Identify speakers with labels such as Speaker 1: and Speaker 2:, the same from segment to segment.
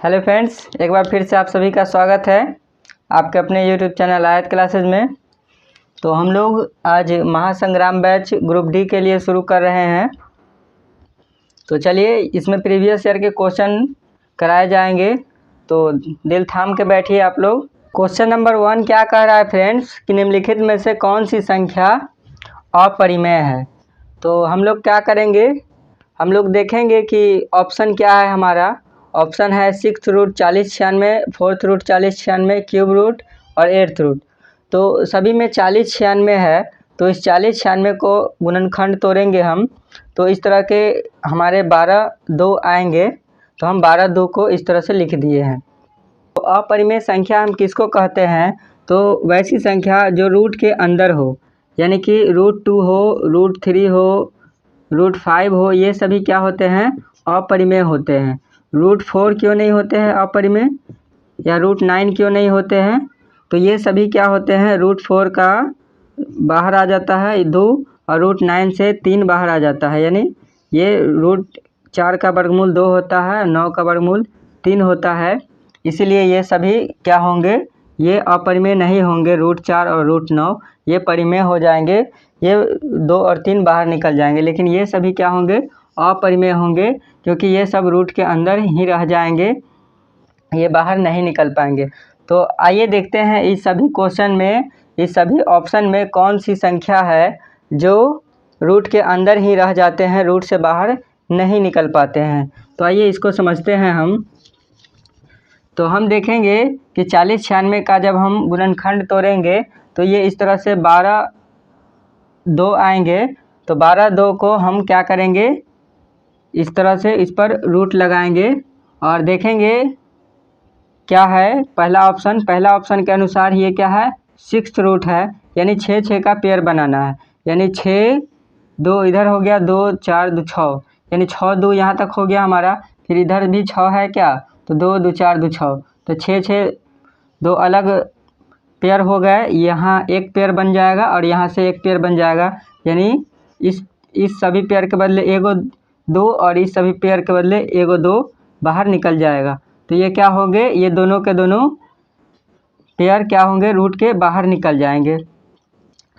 Speaker 1: Hello friends, एक बार फिर से आप सभी का स्वागत है आपके अपने यूट्यूब चैनल आयत क्लासेज में। तो हम लोग आज महासंग्राम बैच ग्रुप डी के लिए शुरू कर रहे हैं। तो चलिए, इसमें प्रीवियस ईयर के क्वेश्चन कराए जाएंगे, तो दिल थाम के बैठिए आप लोग। क्वेश्चन नंबर 1 क्या कह रहा है फ्रेंड्स कि निम्नलिखित में से कौन सी संख्या अपरिमेय है। तो हम लोग क्या करेंगे, हम लोग देखेंगे कि ऑप्शन क्या है हमारा। ऑप्शन है 6 root 4096, 4th root 4096, cube root और 8th रूट। तो सभी में 4096 है, तो इस 4096 को गुणनखंड तोड़ेंगे हम, तो इस तरह के हमारे 12 2 आएंगे। तो हम 12 2 को इस तरह से लिख दिए हैं। तो अपरिमेय संख्या हम किसको कहते हैं, तो वैसी संख्या जो रूट के अंदर हो, यानी कि रूट 2 हो, रूट 3 हो, रूट 5 हो, ये सभी क्या होते हैं, अपरिमेय होते हैं। रूट 4 क्यों नहीं होते हैं अपरिमेय, या रूट 9 क्यों नहीं होते हैं, तो ये सभी क्या होते हैं, रूट 4 का बाहर आ जाता है 2 और रूट 9 से 3 बाहर आ जाता है, यानी ये रूट 4 का वर्गमूल 2 होता है, 9 का वर्गमूल 3 होता है। इसीलिए ये सभी क्या होंगे, ये अपरिमेय नहीं होंगे। रूट 4 और रूट 9 ये परिमेय हो जाएंगे, ये 2 और 3 बाहर निकल जाएंगे, लेकिन ये सभी क्या होंगे, अपरिमेय होंगे, क्योंकि ये सब रूट के अंदर ही रह जाएंगे, ये बाहर नहीं निकल पाएंगे। तो आइए देखते हैं इस सभी क्वेश्चन में, इस सभी ऑप्शन में कौन सी संख्या है जो रूट के अंदर ही रह जाते हैं, रूट से बाहर नहीं निकल पाते हैं। तो आइए इसको समझते हैं हम। तो हम देखेंगे कि 4096 का जब हम गुणनखंड तोड़ेंगे तो ये इस तरह से 12 2 आएंगे। तो 12 2 को हम क्या करेंगे, इस तरह से इस पर रूट लगाएंगे और देखेंगे क्या है। पहला ऑप्शन के अनुसार ये क्या है, 6th रूट है, यानी 6 6 का पेयर बनाना है, यानी 6 2 इधर हो गया, 2 4 2 6, यानी 6 2 यहाँ तक हो गया हमारा। फिर इधर भी 6 है क्या, तो 2 2 4 2 6, तो 6 6 2 अलग पेयर हो गए। यहाँ एक पेयर बन जाएगा और यहाँ से एक पेयर बन जाएगा, यानी इस सभी पेयर के बदले एगो 2 और इस सभी पेयर के बदले एगो 2 बाहर निकल जाएगा। तो ये क्या होंगे, ये दोनों के दोनों पेयर क्या होंगे, रूट के बाहर निकल जाएंगे।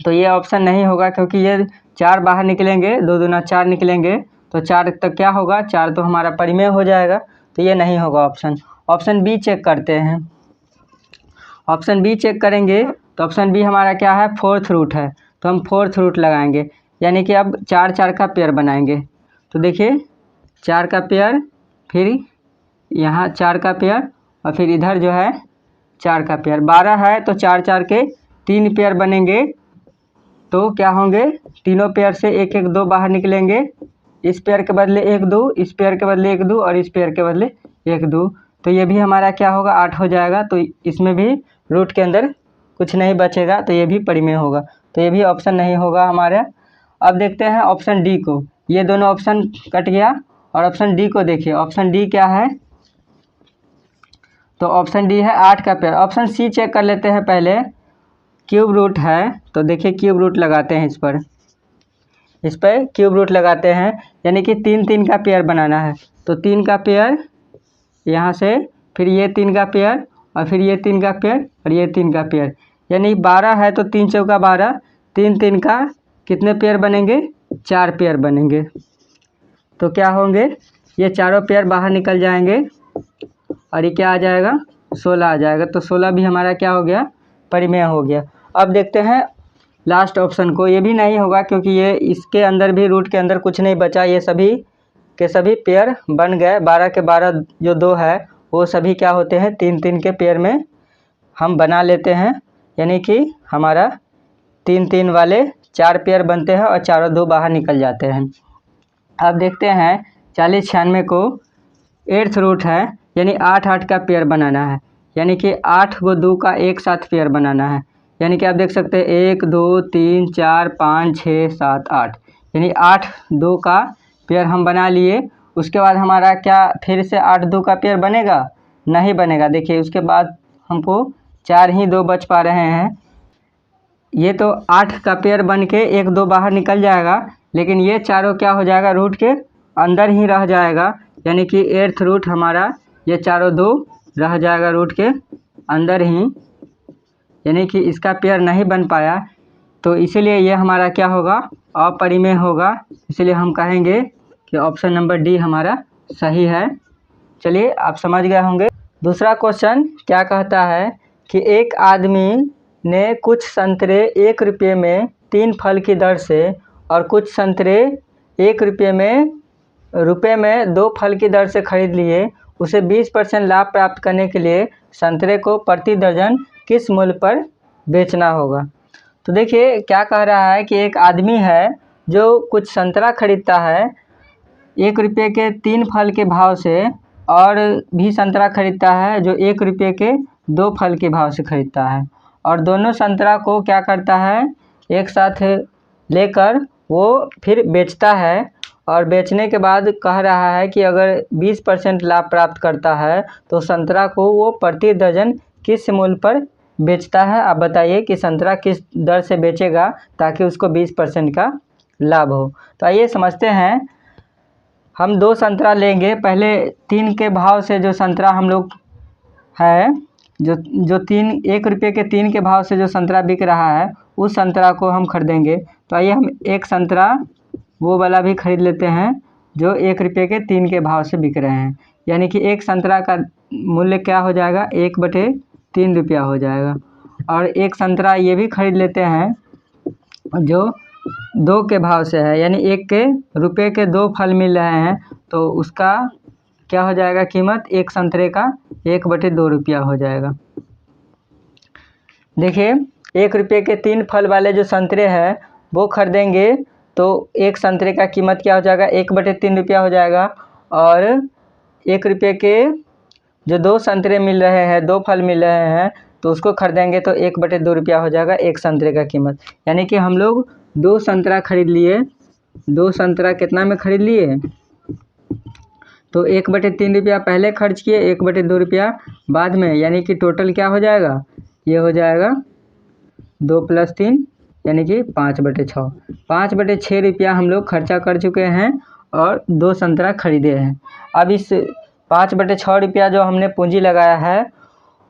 Speaker 1: तो ये ऑप्शन नहीं होगा, क्योंकि ये 4 बाहर निकलेंगे, 2 दूना 4 निकलेंगे, तो 4 तक क्या होगा, 4 तो हमारा परिमेय हो जाएगा। तो ये नहीं होगा ऑप्शन। ऑप्शन बी चेक करते हैं। ऑप्शन बी चेक करेंगे तो ऑप्शन बी हमारा क्या है, 4th रूट है, तो हम 4th रूट लगाएंगे, यानी कि अब 4 4 का पेयर बनाएंगे। तो देखिए 4 का पेयर, फिर यहाँ 4 का पेयर, और फिर इधर जो है 4 का पेयर। 12 है तो 4 4 के 3 पेयर बनेंगे, तो क्या होंगे, तीनों पेयर से एक एक 2 बाहर निकलेंगे। इस पेयर के बदले 1 2, इस पेयर के बदले 1 2 और इस पेयर के बदले 1 2, तो ये भी हमारा क्या होगा, 8 हो जाएगा। तो इसमें भी रूट के अंदर कुछ नहीं बचेगा, तो ये भी परिमेय होगा। तो ये भी ऑप्शन नहीं होगा हमारा। अब देखते हैं ऑप्शन डी को। ये दोनों ऑप्शन कट गया, और ऑप्शन डी को देखिए। ऑप्शन डी क्या है, तो ऑप्शन डी है 8 का पेयर। ऑप्शन सी चेक कर लेते हैं पहले। क्यूब रूट है, तो देखिए क्यूब रूट लगाते हैं, इस पर क्यूब रूट लगाते हैं, यानी कि 3 3 का पेयर बनाना है। तो 3 का पेयर यहाँ से, फिर ये 3 का पेयर, और फिर ये 3 का पेयर, और ये 3 का पेयर, यानी 12 है तो 3 चौका 12, 3 3 का कितने पेयर बनेंगे, 4 पेयर बनेंगे। तो क्या होंगे, ये चारों पेयर बाहर निकल जाएंगे, और ये क्या आ जाएगा, 16 आ जाएगा। तो 16 भी हमारा क्या हो गया, परिमेय हो गया। अब देखते हैं लास्ट ऑप्शन को। ये भी नहीं होगा, क्योंकि ये इसके अंदर भी रूट के अंदर कुछ नहीं बचा, ये सभी के सभी पेयर बन गए। 12 के 12 जो 2 है वो सभी क्या होते हैं, 3 3 के पेयर में हम बना लेते हैं, यानी कि हमारा 3 3 वाले 4 पेयर बनते हैं और चारों 2 बाहर निकल जाते हैं। अब देखते हैं 4096 को 8th रूट है, यानी 8 8 का पेयर बनाना है, यानी कि 8 को 2 का एक साथ पेयर बनाना है। यानी कि आप देख सकते हैं 1 2 3 4 5 6 7 8, यानी 8 2 का पेयर हम बना लिए। उसके बाद हमारा क्या फिर से 8 2 का पेयर बनेगा, नहीं बनेगा। देखिए उसके बाद हमको 4 ही 2 बच पा रहे हैं। ये तो 8 का पेयर बन के 1 2 बाहर निकल जाएगा, लेकिन ये चारों क्या हो जाएगा, रूट के अंदर ही रह जाएगा, यानी कि 8th रूट हमारा ये चारों 2 रह जाएगा रूट के अंदर ही, यानी कि इसका पेयर नहीं बन पाया, तो इसीलिए ये हमारा क्या होगा, अपरिमेय होगा। इसलिए हम कहेंगे कि ऑप्शन नंबर डी हमारा सही है। चलिए आप समझ गए होंगे। दूसरा क्वेश्चन क्या कहता है कि एक आदमी ने कुछ संतरे 1 रुपये में 3 फल की दर से और कुछ संतरे 1 रुपये में 2 फल की दर से खरीद लिए। उसे 20% लाभ प्राप्त करने के लिए संतरे को प्रति दर्जन किस मूल्य पर बेचना होगा। तो देखिए क्या कह रहा है कि एक आदमी है जो कुछ संतरा खरीदता है 1 रुपये के 3 फल के भाव से, और भी संतरा खरीदता है जो 1 रुपये के 2 फल के भाव से खरीदता है, और दोनों संतरा को क्या करता है, एक साथ लेकर वो फिर बेचता है। और बेचने के बाद कह रहा है कि अगर 20% लाभ प्राप्त करता है तो संतरा को वो प्रति दर्जन किस मूल्य पर बेचता है। आप बताइए कि संतरा किस दर से बेचेगा ताकि उसको 20% का लाभ हो। तो आइए समझते हैं। हम 2 संतरा लेंगे। पहले 3 के भाव से जो संतरा हम लोग है, जो 1 रुपये के 3 के भाव से जो संतरा बिक रहा है, उस संतरा को हम खरीदेंगे। तो आइए हम एक संतरा वो वाला भी खरीद लेते हैं जो 1 रुपये के 3 के भाव से बिक रहे हैं, यानी कि एक संतरा का मूल्य क्या हो जाएगा, 1/3 रुपया हो जाएगा। और एक संतरा ये भी खरीद लेते हैं जो 2 के भाव से है, यानी 1 रुपये के 2 फल मिल रहे हैं, तो उसका क्या हो जाएगा कीमत, एक संतरे का 1/2 रुपया हो जाएगा। देखिए 1 रुपये के 3 फल वाले जो संतरे हैं वो खरीदेंगे तो एक संतरे का कीमत क्या हो जाएगा, 1/3 रुपया हो जाएगा। और 1 रुपये के जो 2 संतरे मिल रहे हैं, 2 फल मिल रहे हैं, तो उसको खरीदेंगे तो 1/2 रुपया हो जाएगा एक संतरे का कीमत। यानी कि हम लोग 2 संतरा खरीद लिए। 2 संतरा कितना में खरीद लिए, तो 1/3 रुपया पहले खर्च किए, 1/2 रुपया बाद में, यानी कि टोटल क्या हो जाएगा, ये हो जाएगा 2 + 3 यानी कि 5/6। 5/6 रुपया हम लोग खर्चा कर चुके हैं और 2 संतरा खरीदे हैं। अब इस 5/6 रुपया जो हमने पूंजी लगाया है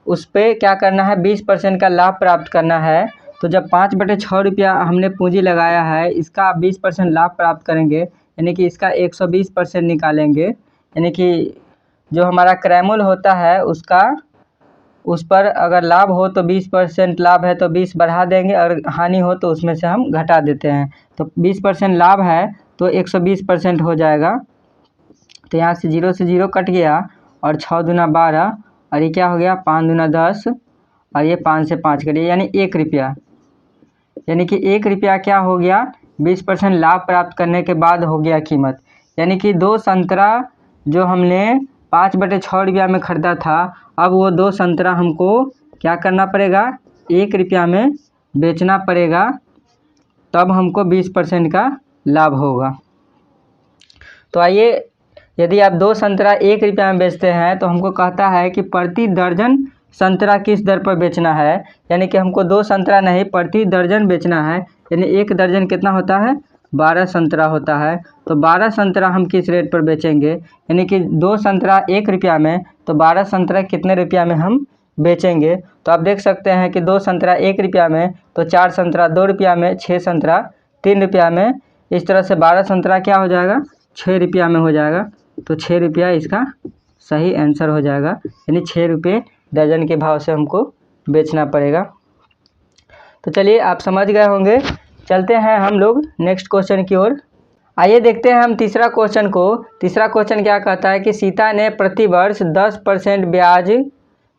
Speaker 1: उस पर क्या करना है, 20% का लाभ प्राप्त करना है। तो जब 5/6 रुपया हमने पूंजी लगाया है, इसका आप 20% लाभ प्राप्त करेंगे, यानी कि इसका 120% निकालेंगे, यानी कि जो हमारा क्रयमूल होता है उसका, उस पर अगर लाभ हो तो 20% लाभ है तो 20 बढ़ा देंगे, और हानि हो तो उसमें से हम घटा देते हैं। तो 20% लाभ है तो 120% हो जाएगा। तो यहाँ से 0 से 0 कट गया, और 6 दूना 12, और ये क्या हो गया, 5 दूना 10, और ये 5 से 5 करिए, यानी 1 रुपया। यानी कि 1 रुपया क्या हो गया, 20% लाभ प्राप्त करने के बाद हो गया कीमत। यानी कि 2 संतरा जो हमने 5/6 रुपया में ख़रीदा था, अब वो 2 संतरा हमको क्या करना पड़ेगा, 1 रुपया में बेचना पड़ेगा, तब हमको 20% का लाभ होगा। तो आइए, यदि आप 2 संतरा 1 रुपया में बेचते हैं तो हमको कहता है कि प्रति दर्जन संतरा किस दर पर बेचना है। यानी कि हमको 2 संतरा नहीं, प्रति दर्जन बेचना है। यानी 1 दर्जन कितना होता है, 12 संतरा होता है। तो 12 संतरा हम किस रेट पर बेचेंगे, यानी कि 2 संतरा 1 रुपया में, तो 12 संतरा कितने रुपया में हम बेचेंगे। तो आप देख सकते हैं कि 2 संतरा 1 रुपया में, तो 4 संतरा 2 रुपया में, 6 संतरा 3 रुपया में, इस तरह से 12 संतरा क्या हो जाएगा, 6 रुपया में हो जाएगा। तो 6 रुपया इसका सही आंसर हो जाएगा, यानी 6 रुपये दर्जन के भाव से हमको बेचना पड़ेगा। तो चलिए आप समझ गए होंगे। चलते हैं हम लोग नेक्स्ट क्वेश्चन की ओर। आइए देखते हैं हम तीसरा क्वेश्चन को। तीसरा क्वेश्चन क्या कहता है कि सीता ने प्रतिवर्ष 10% ब्याज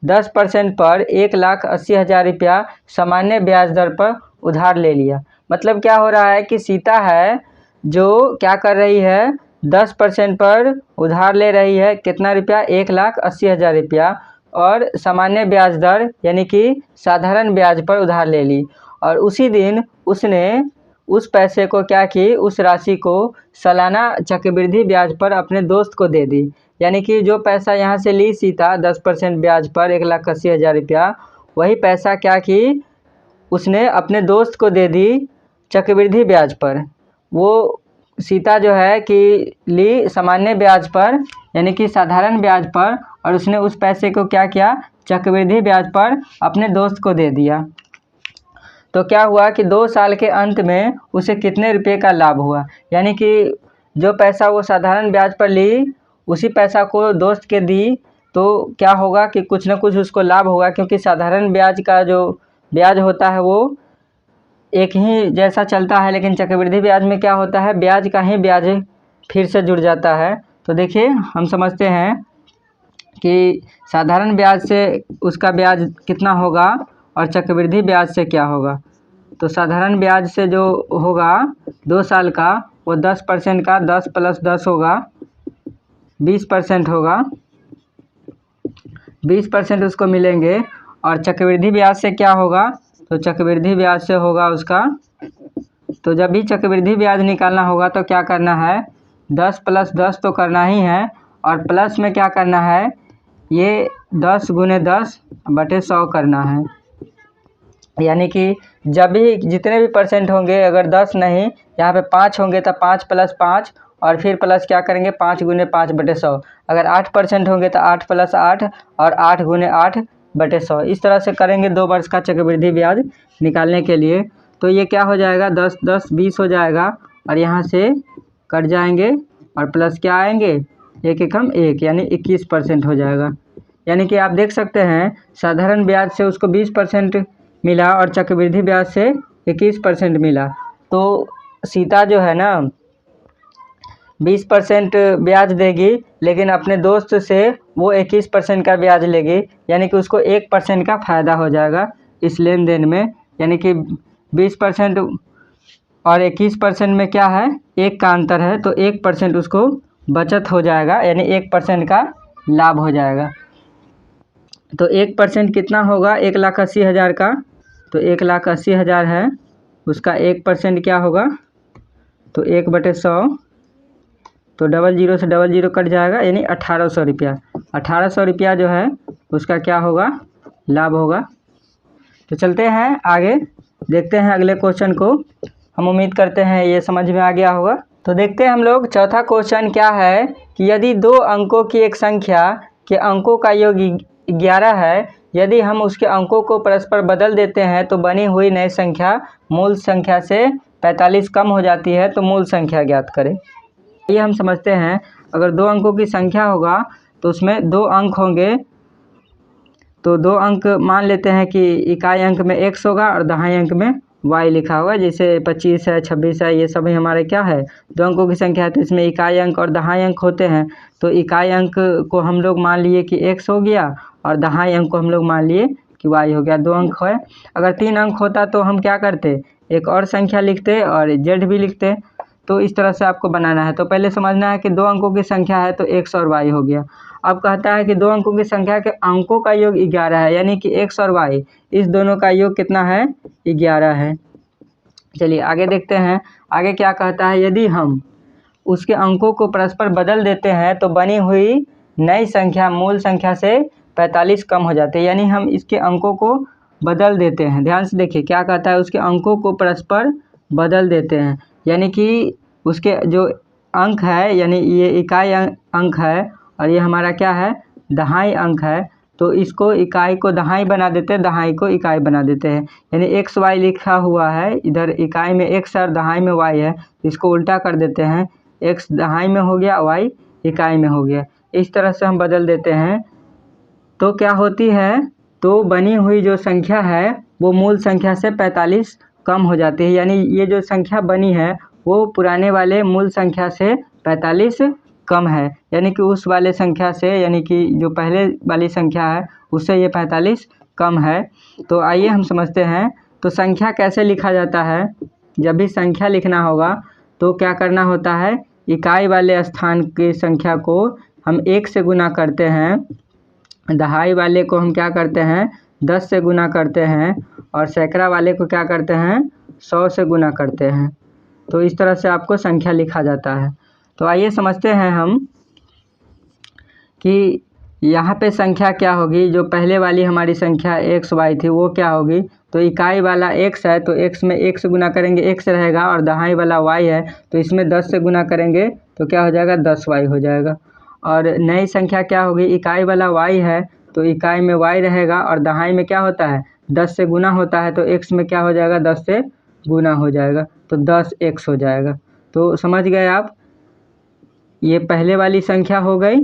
Speaker 1: 10% पर 1,80,000 रुपया सामान्य ब्याज दर पर उधार ले लिया। मतलब क्या हो रहा है कि सीता है जो क्या कर रही है, 10% पर उधार ले रही है, कितना रुपया, 1,80,000 रुपया, और सामान्य ब्याज दर यानी कि साधारण ब्याज पर उधार ले ली। और उसी दिन उसने उस पैसे को क्या की, उस राशि को सालाना चक्रवृद्धि ब्याज पर अपने दोस्त को दे दी। यानी कि जो पैसा यहाँ से ली सीता 10% ब्याज पर 1,80,000 रुपया, वही पैसा क्या की, उसने अपने दोस्त को दे दी चक्रवृद्धि ब्याज पर। वो सीता जो है कि ली सामान्य ब्याज पर यानी कि साधारण ब्याज पर, और उसने उस पैसे को क्या किया, चक्रवृद्धि ब्याज पर अपने दोस्त को दे दिया। तो क्या हुआ कि 2 साल के अंत में उसे कितने रुपये का लाभ हुआ, यानी कि जो पैसा वो साधारण ब्याज पर ली उसी पैसा को दोस्त के दी, तो क्या होगा कि कुछ ना कुछ उसको लाभ होगा, क्योंकि साधारण ब्याज का जो ब्याज होता है वो एक ही जैसा चलता है, लेकिन चक्रवृद्धि ब्याज में क्या होता है, ब्याज का ही ब्याज फिर से जुड़ जाता है। तो देखिए हम समझते हैं कि साधारण ब्याज से उसका ब्याज कितना होगा और चक्रवृद्धि ब्याज से क्या होगा। तो साधारण ब्याज से जो होगा 2 साल का वो 10% का 10 + 10 होगा 20% होगा, 20% उसको मिलेंगे। और चक्रवृद्धि ब्याज से क्या होगा, तो चक्रवृद्धि ब्याज से होगा उसका, तो जब भी चक्रवृद्धि ब्याज निकालना होगा तो क्या करना है, 10 + 10 तो करना ही है, और प्लस में क्या करना है, ये 10 × 10/100 करना है। यानी कि जब भी जितने भी परसेंट होंगे, अगर 10 नहीं यहाँ पे 5 होंगे तो 5 + 5, और फिर प्लस क्या करेंगे 5 × 5/100। अगर 8% होंगे तो 8 + 8 और 8 × 8/100। इस तरह से करेंगे 2 वर्ष का चक्रवृद्धि ब्याज निकालने के लिए। तो ये क्या हो जाएगा, 10 10 20 हो जाएगा, और यहाँ से कट जाएंगे और प्लस क्या आएंगे, 1 एकम 1 यानी 21% हो जाएगा। यानी कि आप देख सकते हैं साधारण ब्याज से उसको 20% मिला और चक्रवृद्धि ब्याज से 21% मिला। तो सीता जो है ना 20% ब्याज देगी, लेकिन अपने दोस्त से वो 21% का ब्याज लेगी, यानी कि उसको 1% का फ़ायदा हो जाएगा इस लेन देन में। यानी कि 20% और 21% में क्या है, 1 का अंतर है, तो 1% उसको बचत हो जाएगा, यानी 1% का लाभ हो जाएगा। तो 1% कितना होगा, 1,80,000 का, तो 1,80,000 है, उसका 1% क्या होगा, तो 1/100, तो 00 से 00 कट जाएगा, यानी 1800 रुपया। 1800 रुपया जो है उसका क्या होगा, लाभ होगा। तो चलते हैं आगे, देखते हैं अगले क्वेश्चन को। हम उम्मीद करते हैं ये समझ में आ गया होगा। तो देखते हैं हम लोग चौथा क्वेश्चन क्या है कि यदि 2 अंकों की एक संख्या के अंकों का योग 11 है, यदि हम उसके अंकों को परस्पर बदल देते हैं तो बनी हुई नई संख्या मूल संख्या से 45 कम हो जाती है, तो मूल संख्या ज्ञात करें। ये हम समझते हैं, अगर 2 अंकों की संख्या होगा तो उसमें 2 अंक होंगे, तो 2 अंक मान लेते हैं कि इकाई अंक में x होगा और दहाई अंक में y लिखा होगा, जैसे 25 है 26 है, ये सभी हमारे क्या है 2 अंकों की संख्या है, तो इसमें इकाई अंक और दहाई अंक होते हैं। तो इकाई अंक को हम लोग मान लिए कि x हो गया और दहाई अंक को हम लोग मान लिए कि y हो गया, 2 अंक है। अगर 3 अंक होता तो हम क्या करते, एक और संख्या लिखते और z भी लिखते। तो इस तरह से आपको बनाना है। तो पहले समझना है कि 2 अंकों की संख्या है तो x और y हो गया। अब कहता है कि 2 अंकों की संख्या के अंकों का योग 11 है, यानी कि x और y इस दोनों का योग कितना है, 11 है। चलिए आगे देखते हैं, आगे क्या कहता है, यदि हम उसके अंकों को परस्पर बदल देते हैं तो बनी हुई नई संख्या मूल संख्या से 45 कम हो जाती है। यानी हम इसके अंकों को बदल देते हैं, ध्यान से देखिए क्या कहता है, उसके अंकों को परस्पर बदल देते हैं, यानी कि उसके जो अंक है, यानी ये इकाई अंक है और ये हमारा क्या है, दहाई अंक है, तो इसको इकाई को दहाई बना देते हैं, दहाई को इकाई बना देते हैं। यानी x y लिखा हुआ है, इधर इकाई में x है और दहाई में y है, इसको उल्टा कर देते हैं, x दहाई में हो गया y इकाई में हो गया। इस तरह से हम बदल देते हैं तो क्या होती है, तो बनी हुई जो संख्या है वो मूल संख्या से 45 कम हो जाती है। यानी ये जो संख्या बनी है वो पुराने वाले मूल संख्या से 45 कम है, यानी कि उस वाले संख्या से, यानी कि जो पहले वाली संख्या है उससे ये 45 कम है। तो आइए हम समझते हैं, तो संख्या कैसे लिखा जाता है। जब भी संख्या लिखना होगा तो क्या करना होता है, इकाई वाले स्थान की संख्या को हम 1 से गुना करते हैं, दहाई वाले को हम क्या करते हैं 10 से गुना करते हैं, और सैकड़ा वाले को क्या करते हैं 100 से गुना करते हैं। तो इस तरह से आपको संख्या लिखा जाता है। तो आइए समझते हैं हम कि यहाँ पे संख्या क्या होगी, जो पहले वाली हमारी संख्या x y थी वो क्या होगी, तो इकाई वाला x है तो x में 1 से गुना करेंगे x रहेगा, और दहाई वाला y है तो इसमें 10 से गुना करेंगे तो क्या हो जाएगा 10y हो जाएगा। और नई संख्या क्या होगी, इकाई वाला y है तो इकाई में y रहेगा, और दहाई में क्या होता है 10 से गुना होता है, तो x में क्या हो जाएगा 10 से गुना हो जाएगा, तो 10x हो जाएगा। तो समझ गए आप, ये पहले वाली संख्या हो गई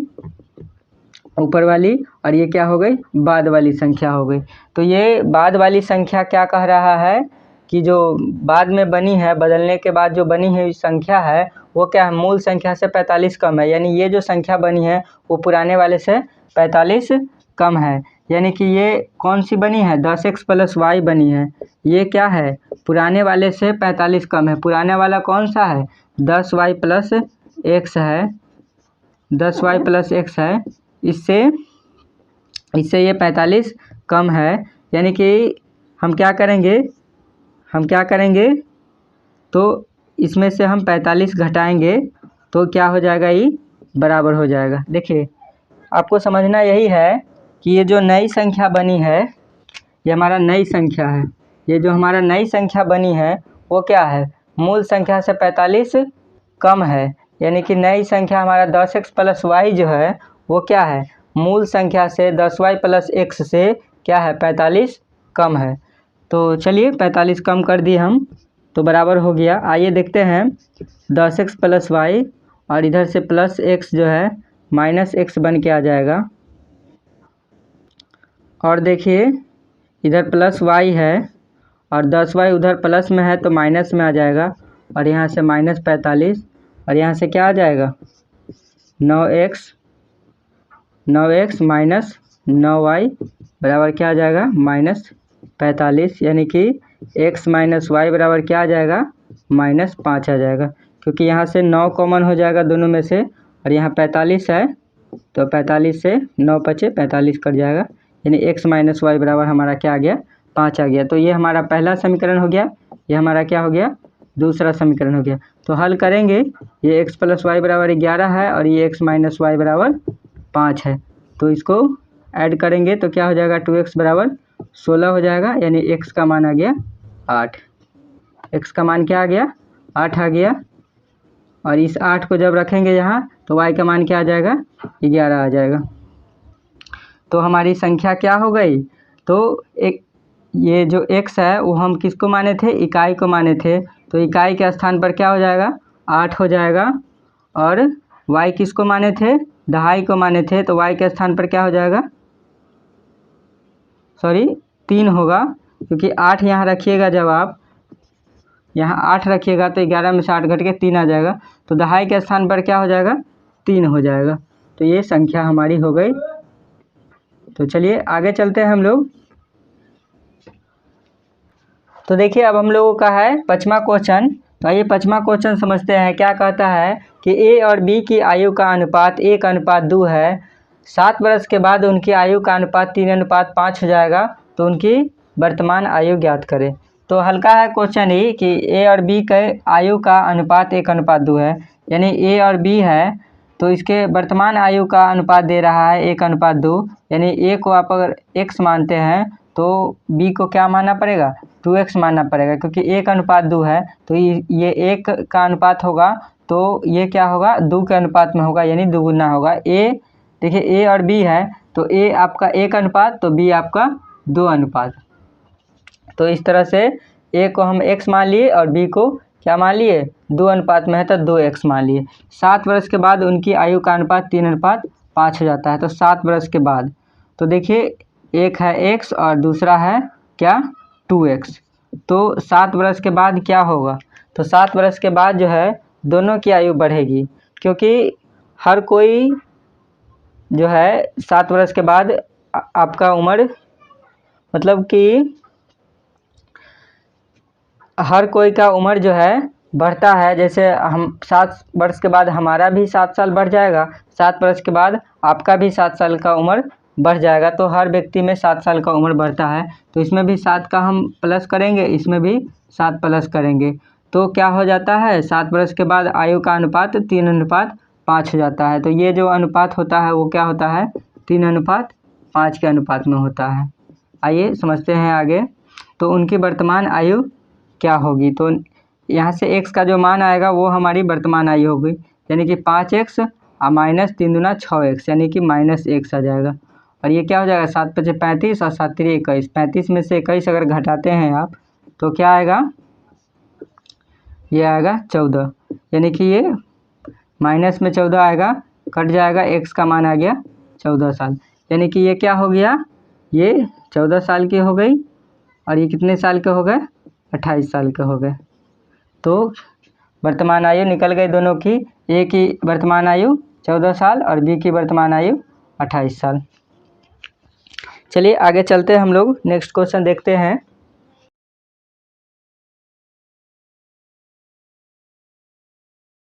Speaker 1: ऊपर वाली, और ये क्या हो गई बाद वाली संख्या हो गई। तो ये बाद वाली संख्या क्या कह रहा है कि जो बाद में बनी है, बदलने के बाद जो बनी हुई संख्या है वो क्या है, मूल संख्या से 45 कम है। यानी ये जो संख्या बनी है वो पुराने वाले से 45 कम है। यानी कि ये कौन सी बनी है, 10x + y बनी है। ये क्या है, पुराने वाले से 45 कम है। पुराने वाला कौन सा है, 10y + x है, 10y + x है। इससे ये 45 कम है। यानी कि हम क्या करेंगे, तो इसमें से हम 45 घटाएंगे तो क्या हो जाएगा, ये बराबर हो जाएगा। देखिए आपको समझना यही है कि ये जो नई संख्या बनी है ये हमारा नई संख्या है। ये जो हमारा नई संख्या बनी है वो क्या है, मूल संख्या से 45 कम है। यानी कि नई संख्या हमारा 10x + y जो है वो क्या है, मूल संख्या से 10y + x से क्या है 45 कम है। तो चलिए 45 कम कर दिए हम, तो बराबर हो गया। आइए देखते हैं 10x + y और इधर से +x जो है -x बन के आ जाएगा। और देखिए इधर +y है और 10y उधर प्लस में है तो माइनस में आ जाएगा, और यहाँ से -45, और यहाँ से क्या आ जाएगा 9x - 9y बराबर क्या आ जाएगा -45। यानी कि x - y बराबर क्या आ जाएगा -5 आ जाएगा, क्योंकि यहाँ से 9 कॉमन हो जाएगा दोनों में से, और यहाँ 45 है तो 45 से 9 बचे 45 कट जाएगा। यानी x - y बराबर हमारा क्या आ गया 5 आ गया। तो ये हमारा पहला समीकरण हो गया, ये हमारा क्या हो गया दूसरा समीकरण हो गया। तो हल करेंगे, ये x + y बराबर 11 है और ये x - y बराबर 5 है। तो इसको ऐड करेंगे तो क्या हो जाएगा 2x बराबर 16 हो जाएगा। यानी x का मान आ गया 8, x का मान क्या आ गया 8 आ गया। और इस 8 को जब रखेंगे यहाँ तो y का मान क्या आ जाएगा 11 आ जाएगा। तो हमारी संख्या क्या हो गई, तो एक ये जो x है वो हम किसको माने थे, इकाई को माने थे, तो इकाई के स्थान पर क्या हो जाएगा 8 हो जाएगा। और y किसको माने थे, दहाई को माने थे, तो y के स्थान पर क्या हो जाएगा 3 होगा, क्योंकि 8 यहाँ रखिएगा, जब आप यहाँ 8 रखिएगा तो 11 में से 8 घट के 3 आ जाएगा, तो दहाई के स्थान पर क्या हो जाएगा 3 हो जाएगा। तो ये संख्या हमारी हो गई। तो चलिए आगे चलते हैं हम लोग। तो देखिए अब हम लोगों का है 5वां क्वेश्चन। तो आइए 5वां क्वेश्चन समझते हैं। क्या कहता है कि a और b की आयु का अनुपात 1:2 है। 7 वर्ष के बाद उनकी आयु का अनुपात 3:5 हो जाएगा, तो उनकी वर्तमान आयु ज्ञात करें। तो हल्का है क्वेश्चन ही कि a और b के आयु का अनुपात 1:2 है। यानी a और b है तो इसके वर्तमान आयु का अनुपात दे रहा है 1:2। यानी a को आप अगर x मानते हैं तो b को क्या मानना पड़ेगा 2x मानना पड़ेगा, क्योंकि 1:2 है तो ये 1 का अनुपात होगा, तो ये क्या होगा 2 के अनुपात में होगा, यानी दुगुना होगा। देखिए a और b है तो a आपका 1 अनुपात तो b आपका 2 अनुपात। तो इस तरह से a को हम x मान लिए और b को क्या मान लिए 2 अनुपात में है तो 2x मान लिए। 7 वर्ष के बाद उनकी आयु का अनुपात 3:5 हो जाता है। तो 7 वर्ष के बाद, तो देखिए एक है x और दूसरा है क्या 2x। तो 7 वर्ष के बाद क्या होगा, तो 7 वर्ष के बाद जो है दोनों की आयु बढ़ेगी, क्योंकि हर कोई जो है 7 वर्ष के बाद आपका उम्र, मतलब कि हर कोई का उम्र जो है बढ़ता है। जैसे हम 7 वर्ष के बाद हमारा भी 7 साल बढ़ जाएगा, 7 वर्ष के बाद आपका भी 7 साल का उम्र बढ़ जाएगा, तो हर व्यक्ति में 7 साल का उम्र बढ़ता है। तो इसमें भी 7 का हम प्लस करेंगे, इसमें भी 7 प्लस करेंगे, तो क्या हो जाता है 7 वर्ष के बाद आयु का अनुपात 3:5 हो जाता है। तो ये जो अनुपात होता है वो क्या होता है 3:5 के अनुपात में होता है। आइए समझते हैं आगे। तो उनकी वर्तमान आयु क्या होगी, तो यहाँ से x का जो मान आएगा वो हमारी वर्तमान आयु होगी, यानी कि 5x माइनस 3 दूना 6x यानी कि -x आ जाएगा। और ये क्या हो जाएगा, 7 × 5 = 35 और 7 × 3 = 21। 35 में से 21 अगर घटाते हैं आप तो क्या आएगा, ये आएगा 14, यानी कि ये माइनस में 14 आएगा, कट जाएगा, x का मान आ गया 14 साल। यानी कि ये क्या हो गया, ये 14 साल की हो गई और ये कितने साल के हो गए, 28 साल के हो गए। तो वर्तमान आयु निकल गई दोनों की, ए की वर्तमान आयु 14 साल और बी की वर्तमान आयु 28 साल। चलिए आगे चलते हैं, हम लोग नेक्स्ट क्वेश्चन देखते हैं।